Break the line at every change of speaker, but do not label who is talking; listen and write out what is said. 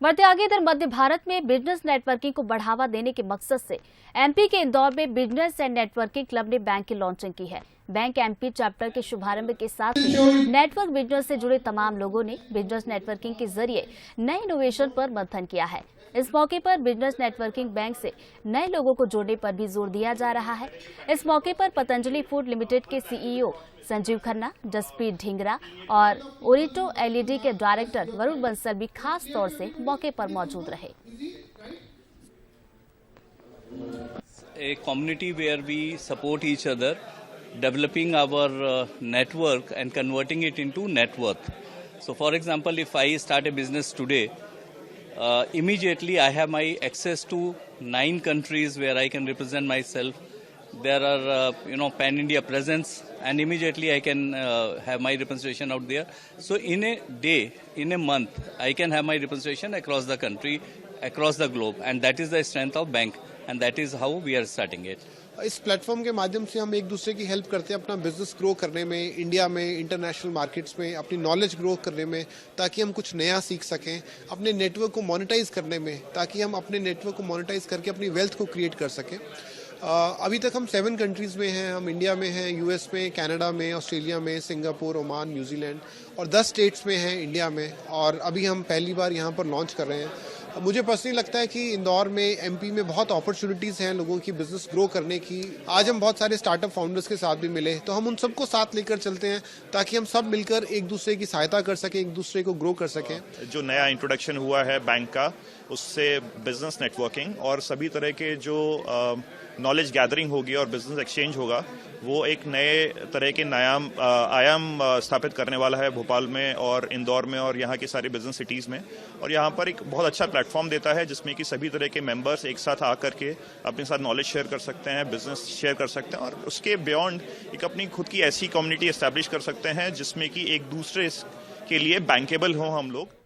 बढ़ते आगे, इधर मध्य भारत में बिजनेस नेटवर्किंग को बढ़ावा देने के मकसद से एमपी के इंदौर में बिजनेस एंड नेटवर्किंग क्लब ने बैंक की लॉन्चिंग की है। बैंक एमपी चैप्टर के शुभारंभ के साथ ही नेटवर्क बिजनेस से जुड़े तमाम लोगों ने बिजनेस नेटवर्किंग के जरिए नए इनोवेशन पर मंथन किया है। इस मौके पर बिजनेस नेटवर्किंग बैंक से नए लोगों को जोड़ने पर भी जोर दिया जा रहा है। इस मौके पर पतंजलि फूड लिमिटेड के सीईओ संजीव खन्ना, जसप्रीत ढींगरा और ओरिटो एलईडी के डायरेक्टर वरुण बंसल भी खास तौर से मौके पर मौजूद रहे।
A community where we support each other, developing our network and converting it into net worth. So for example, if I start a business today, immediately I have my access to 9 countries where I can represent myself. There are pan-India presence, and immediately I can have my representation out there. So in a day, in a month, I can have my representation across the country, across the globe, and that is the strength of bank, and that is how we are starting it.
इस platform के माध्यम से हम एक दूसरे की help करते हैं अपना बिजनेस ग्रो करने में, इंडिया में, इंटरनेशनल मार्केट्स में अपनी नॉलेज ग्रो करने में, ताकि हम कुछ नया सीख सकें, अपने नेटवर्क को मोनेटाइज करने में, ताकि हम अपने नेटवर्क को मोनेटाइज करके अपनी वेल्थ को क्रिएट कर सकें। अभी तक हम 7 कंट्रीज़ में हैं। हम इंडिया में हैं, यूएस में, कनाडा में, ऑस्ट्रेलिया में, सिंगापुर, ओमान, न्यूजीलैंड और 10 स्टेट्स में हैं इंडिया में, और अभी हम पहली बार यहाँ पर लॉन्च कर रहे हैं। मुझे पर्सनली लगता है कि इंदौर में, एमपी में बहुत अपॉर्चुनिटीज़ हैं लोगों की बिजनेस ग्रो करने की। आज हम बहुत सारे स्टार्टअप फाउंडर्स के साथ भी मिले, तो हम उन सबको साथ लेकर चलते हैं ताकि हम सब मिलकर एक दूसरे की सहायता कर सकें, एक दूसरे को ग्रो कर सकें।
जो नया इंट्रोडक्शन हुआ है बैंक का, उससे बिजनेस नेटवर्किंग और सभी तरह के जो नॉलेज गैदरिंग होगी और बिजनेस एक्सचेंज होगा, वो एक नए तरह के आयाम स्थापित करने वाला है भोपाल में और इंदौर में और यहाँ की सारी बिजनेस सिटीज़ में। और यहाँ पर एक बहुत अच्छा प्लेटफॉर्म देता है जिसमें कि सभी तरह के मेंबर्स एक साथ आकर के अपने साथ नॉलेज शेयर कर सकते हैं, बिजनेस शेयर कर सकते हैं, और उसके बियॉन्ड एक अपनी खुद की ऐसी कम्युनिटी एस्टैब्लिश कर सकते हैं जिसमें कि एक दूसरे के लिए बैंकेबल हों हम लोग।